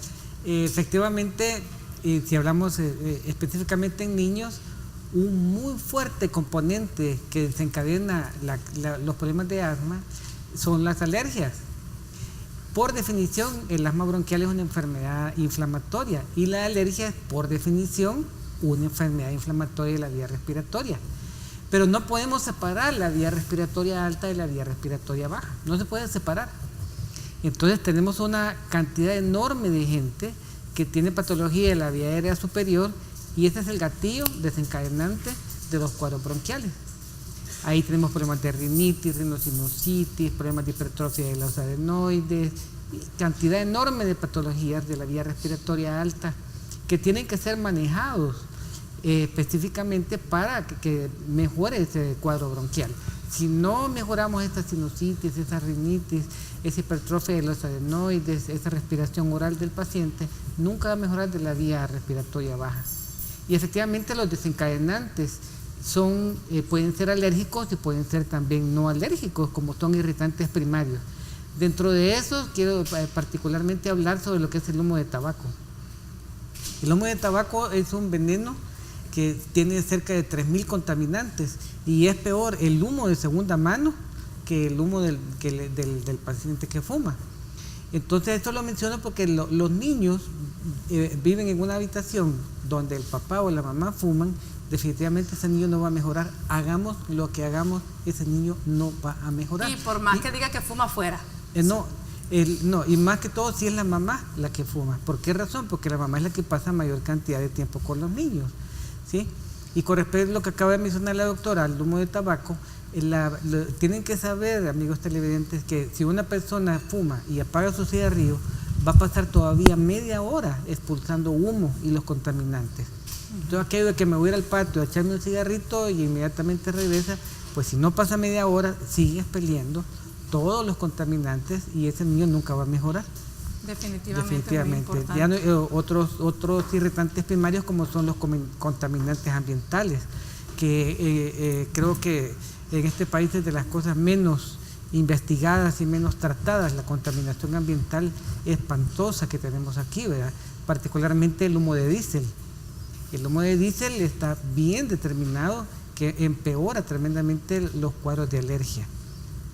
Efectivamente, si hablamos específicamente en niños, un muy fuerte componente que desencadena los problemas de asma son las alergias. Por definición, el asma bronquial es una enfermedad inflamatoria, y la alergia es, por definición, una enfermedad inflamatoria de la vía respiratoria. Pero no podemos separar la vía respiratoria alta de la vía respiratoria baja, no se puede separar. Entonces tenemos una cantidad enorme de gente que tiene patología de la vía aérea superior, y ese es el gatillo desencadenante de los cuadros bronquiales. Ahí tenemos problemas de rinitis, rinosinusitis, problemas de hipertrofia de los adenoides, cantidad enorme de patologías de la vía respiratoria alta que tienen que ser manejados específicamente para que mejore ese cuadro bronquial. Si no mejoramos esta sinusitis, esa rinitis, esa hipertrofia de los adenoides, esa respiración oral del paciente, nunca va a mejorar de la vía respiratoria baja. Y efectivamente los desencadenantes pueden ser alérgicos y pueden ser también no alérgicos, como son irritantes primarios. Dentro de eso quiero particularmente hablar sobre lo que es el humo de tabaco. El humo de tabaco es un veneno que tiene cerca de 3.000 contaminantes, y es peor el humo de segunda mano que el humo del paciente que fuma. Entonces esto lo menciono porque los niños viven en una habitación donde el papá o la mamá fuman, definitivamente ese niño no va a mejorar. Hagamos lo que hagamos, ese niño no va a mejorar. Y por más que diga que fuma afuera. No, y más que todo si es la mamá la que fuma. ¿Por qué razón? Porque la mamá es la que pasa mayor cantidad de tiempo con los niños, ¿sí? Y con respecto a lo que acaba de mencionar la doctora, el humo de tabaco, tienen que saber, amigos televidentes, que si una persona fuma y apaga su cigarrillo, va a pasar todavía media hora expulsando humo y los contaminantes. Entonces aquello de que me voy a ir al patio a echarme un cigarrito y inmediatamente regresa, pues si no pasa media hora, sigue expeliendo todos los contaminantes y ese niño nunca va a mejorar. Definitivamente. Ya no, otros irritantes primarios como son los contaminantes ambientales, que creo que en este país es de las cosas menos investigadas y menos tratadas. La contaminación ambiental espantosa que tenemos aquí, ¿verdad? Particularmente el humo de diésel. El humo de diésel está bien determinado que empeora tremendamente los cuadros de alergia,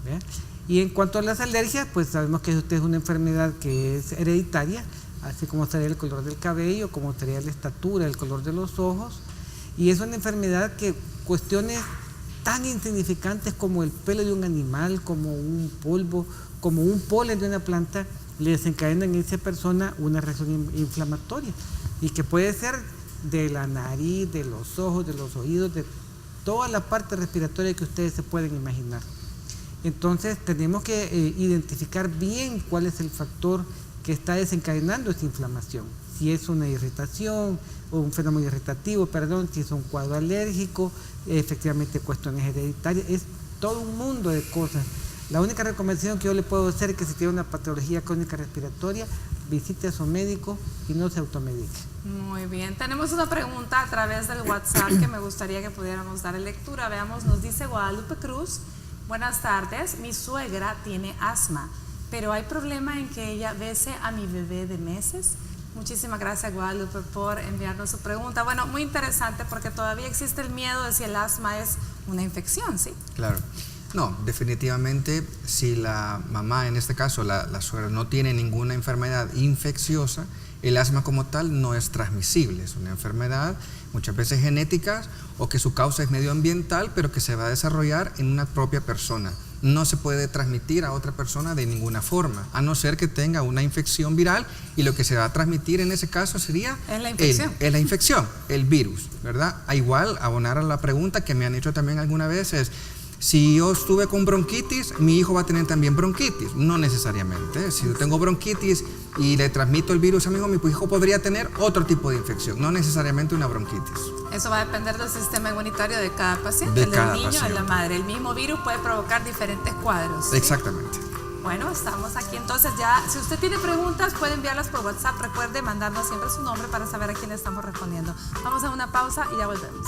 ¿verdad? Y en cuanto a las alergias, pues sabemos que usted es una enfermedad que es hereditaria, así como sería el color del cabello, como sería la estatura, el color de los ojos, y es una enfermedad que cuestiones tan insignificantes como el pelo de un animal, como un polvo, como un polen de una planta, le desencadenan en esa persona una reacción inflamatoria, y que puede ser de la nariz, de los ojos, de los oídos, de toda la parte respiratoria que ustedes se pueden imaginar. Entonces tenemos que identificar bien cuál es el factor que está desencadenando esa inflamación. Si es una irritación o un fenómeno irritativo, si es un cuadro alérgico, efectivamente cuestiones hereditarias, es todo un mundo de cosas. La única recomendación que yo le puedo hacer es que si tiene una patología crónica respiratoria, visite a su médico y no se automedique. Muy bien, tenemos una pregunta a través del WhatsApp que me gustaría que pudiéramos dar lectura. Veamos, nos dice Guadalupe Cruz: buenas tardes, mi suegra tiene asma, pero ¿hay problema en que ella bese a mi bebé de meses? Muchísimas gracias, Guadalupe, por enviarnos su pregunta. Bueno, muy interesante porque todavía existe el miedo de si el asma es una infección, ¿sí? Claro. No, definitivamente si la mamá, en este caso la suegra, no tiene ninguna enfermedad infecciosa, el asma como tal no es transmisible, es una enfermedad muchas veces genética o que su causa es medioambiental, pero que se va a desarrollar en una propia persona. No se puede transmitir a otra persona de ninguna forma, a no ser que tenga una infección viral, y lo que se va a transmitir en ese caso sería la infección, el virus, ¿verdad? A igual, abonar a la pregunta que me han hecho también alguna vez es: si yo estuve con bronquitis, mi hijo va a tener también bronquitis. No necesariamente. Si yo tengo bronquitis y le transmito el virus a mi hijo podría tener otro tipo de infección, no necesariamente una bronquitis. Eso va a depender del sistema inmunitario de cada paciente, del niño, de la madre. El mismo virus puede provocar diferentes cuadros, ¿sí? Exactamente. Bueno, estamos aquí entonces ya. Si usted tiene preguntas, puede enviarlas por WhatsApp. Recuerde mandarnos siempre su nombre para saber a quién estamos respondiendo. Vamos a una pausa y ya volvemos.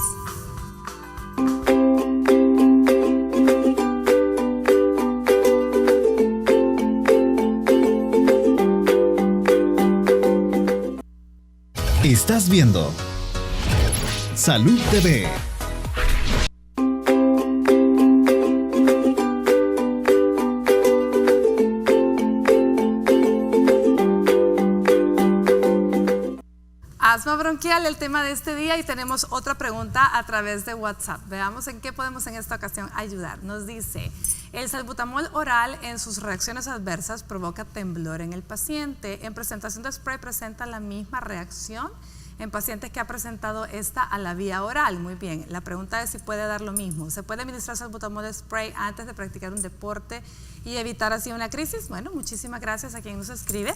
Estás viendo Salud TV. Asma bronquial, el tema de este día, y tenemos otra pregunta a través de WhatsApp. Veamos en qué podemos en esta ocasión ayudar. Nos dice: el salbutamol oral en sus reacciones adversas provoca temblor en el paciente. En presentación de spray presenta la misma reacción en pacientes que ha presentado esta a la vía oral. Muy bien, la pregunta es si puede dar lo mismo. ¿Se puede administrar salbutamol spray antes de practicar un deporte y evitar así una crisis? Bueno, muchísimas gracias a quien nos escribe.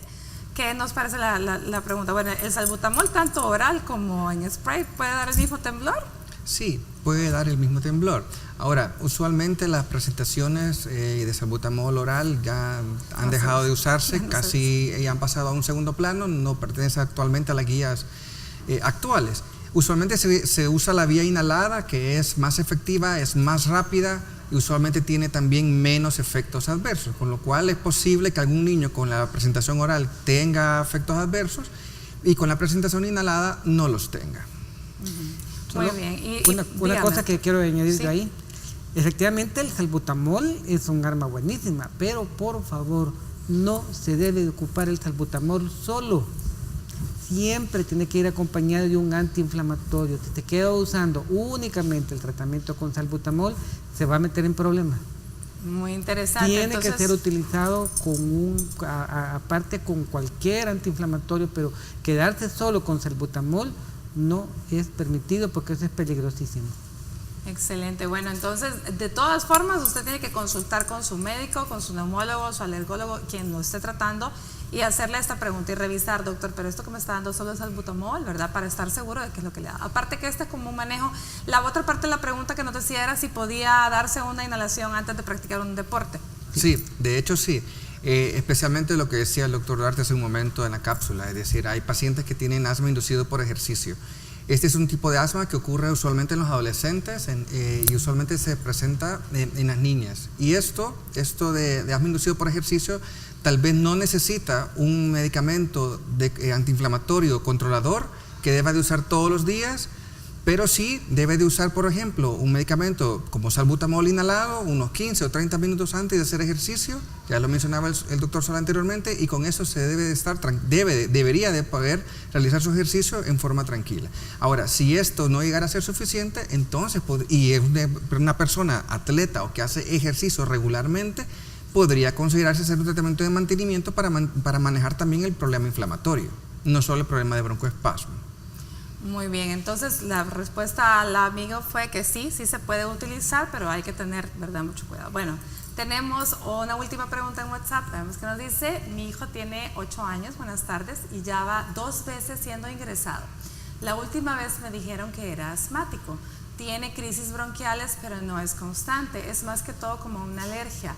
¿Qué nos parece la pregunta? Bueno, ¿el salbutamol tanto oral como en spray puede dar el mismo temblor? Sí, puede dar el mismo temblor. Ahora, usualmente las presentaciones de salbutamol oral ya han dejado de usarse, casi han pasado a un segundo plano, no pertenece actualmente a las guías actuales. Usualmente se usa la vía inhalada, que es más efectiva, es más rápida y usualmente tiene también menos efectos adversos, con lo cual es posible que algún niño con la presentación oral tenga efectos adversos y con la presentación inhalada no los tenga. Muy bien. Una cosa que quiero añadir de ahí: efectivamente el salbutamol es un arma buenísima, pero por favor no se debe ocupar el salbutamol solo. siempre tiene que ir acompañado de un antiinflamatorio. Si te queda usando únicamente el tratamiento con salbutamol, se va a meter en problemas. Muy interesante. Tiene Entonces, que ser utilizado aparte con cualquier antiinflamatorio, pero quedarse solo con salbutamol no es permitido porque eso es peligrosísimo. excelente. Bueno, entonces, de todas formas, usted tiene que consultar con su médico, con su neumólogo, su alergólogo, quien lo esté tratando, y hacerle esta pregunta y revisar, doctor, pero esto que me está dando solo es salbutamol, ¿verdad? Para estar seguro de qué es lo que le da. Aparte que este es como un manejo. La otra parte de la pregunta que nos decía era si podía darse una inhalación antes de practicar un deporte. Sí, de hecho sí. Especialmente lo que decía el doctor Duarte hace un momento en la cápsula, es decir, hay pacientes que tienen asma inducido por ejercicio. Este es un tipo de asma que ocurre usualmente en los adolescentes y usualmente se presenta en las niñas. Y esto de asma inducido por ejercicio tal vez no necesita un medicamento antiinflamatorio controlador que deba de usar todos los días, pero sí debe de usar, por ejemplo, un medicamento como salbutamol inhalado unos 15 o 30 minutos antes de hacer ejercicio, ya lo mencionaba el doctor Sola anteriormente, y con eso se debería de poder realizar su ejercicio en forma tranquila. Ahora, si esto no llegara a ser suficiente, entonces, y es una persona atleta o que hace ejercicio regularmente, podría considerarse hacer un tratamiento de mantenimiento para manejar también el problema inflamatorio, no solo el problema de broncoespasmo. Muy bien, entonces la respuesta al amigo fue que sí se puede utilizar, pero hay que tener, ¿verdad?, mucho cuidado. Bueno, tenemos una última pregunta en WhatsApp, veamos qué nos dice. Mi hijo tiene 8 años, buenas tardes, y ya va 2 veces siendo ingresado. La última vez me dijeron que era asmático, tiene crisis bronquiales, pero no es constante, es más que todo como una alergia.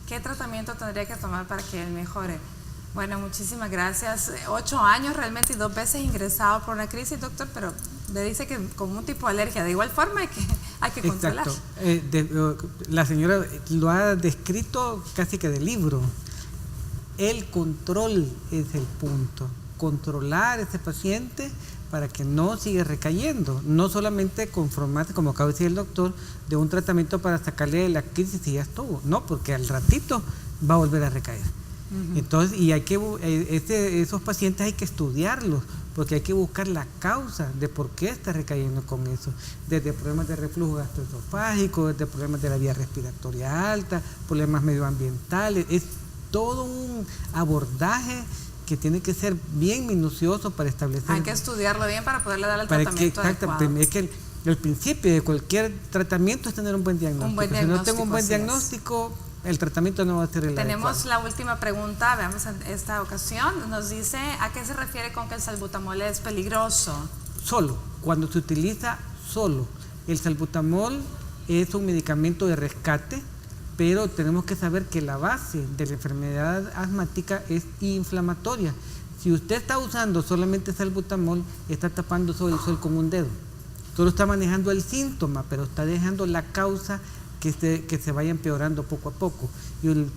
¿Qué tratamiento tendría que tomar para que él mejore? Bueno, muchísimas gracias. 8 años realmente y 2 veces ingresado por una crisis, doctor, pero le dice que como un tipo de alergia. De igual forma hay que controlar. Exacto. La señora lo ha descrito casi que de libro. El control es el punto. Controlar a ese paciente para que no siga recayendo. No solamente conformarse, como acaba de decir el doctor, de un tratamiento para sacarle la crisis y ya estuvo. No, porque al ratito va a volver a recaer. Entonces, y esos pacientes hay que estudiarlos, porque hay que buscar la causa de por qué está recayendo con eso, desde problemas de reflujo gastroesofágico, desde problemas de la vía respiratoria alta, problemas medioambientales. Es todo un abordaje que tiene que ser bien minucioso para establecer. Hay que estudiarlo bien para poderle dar el tratamiento adecuado. Es que el principio de cualquier tratamiento es tener un buen diagnóstico. Si no tengo un buen diagnóstico, el tratamiento no va a ser el Tenemos adecuado. la última pregunta, veamos en esta ocasión. Nos dice, ¿a qué se refiere con que el salbutamol es peligroso? Solo, cuando se utiliza solo. El salbutamol es un medicamento de rescate, pero tenemos que saber que la base de la enfermedad asmática es inflamatoria. Si usted está usando solamente salbutamol, está tapando el sol con un dedo. Solo está manejando el síntoma, pero está dejando la causa que se vaya empeorando poco a poco. Y el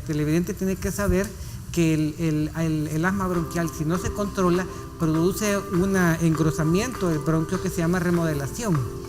televidente tiene que saber que el asma bronquial, si no se controla, produce un engrosamiento del bronquio que se llama remodelación.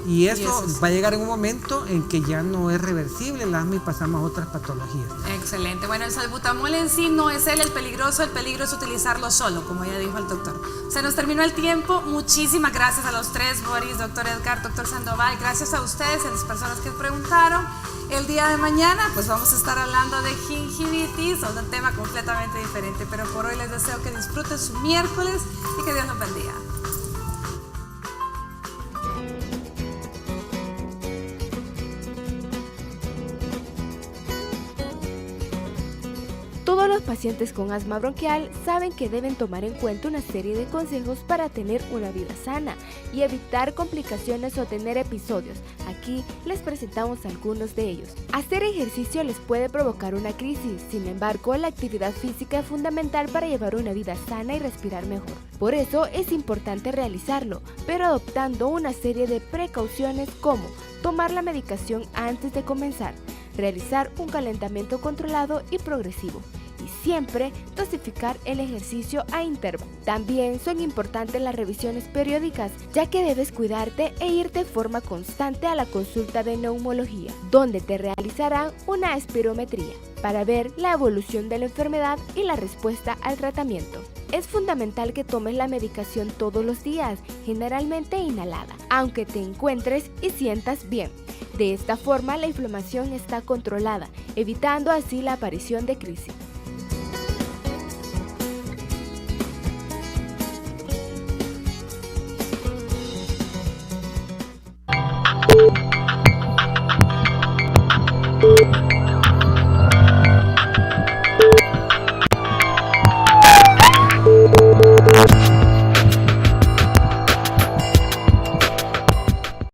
Y eso va a llegar en un momento en que ya no es reversible el asma y pasamos a otras patologías. Excelente. Bueno, el salbutamol en sí no es el peligroso, el peligro es utilizarlo solo, como ya dijo el doctor. Se nos terminó el tiempo. Muchísimas gracias a los tres, Boris, doctor Edgar, doctor Sandoval. Gracias a ustedes, a las personas que preguntaron. El día de mañana, pues vamos a estar hablando de gingivitis, o de un tema completamente diferente. Pero por hoy les deseo que disfruten su miércoles y que Dios los bendiga. Todos los pacientes con asma bronquial saben que deben tomar en cuenta una serie de consejos para tener una vida sana y evitar complicaciones o tener episodios. Aquí les presentamos algunos de ellos. Hacer ejercicio les puede provocar una crisis, sin embargo, la actividad física es fundamental para llevar una vida sana y respirar mejor. Por eso es importante realizarlo, pero adoptando una serie de precauciones como tomar la medicación antes de comenzar, realizar un calentamiento controlado y progresivo, y siempre dosificar el ejercicio a intervalos. También son importantes las revisiones periódicas, ya que debes cuidarte e ir de forma constante a la consulta de neumología, donde te realizarán una espirometría para ver la evolución de la enfermedad y la respuesta al tratamiento. Es fundamental que tomes la medicación todos los días, generalmente inhalada, aunque te encuentres y sientas bien. De esta forma la inflamación está controlada, evitando así la aparición de crisis.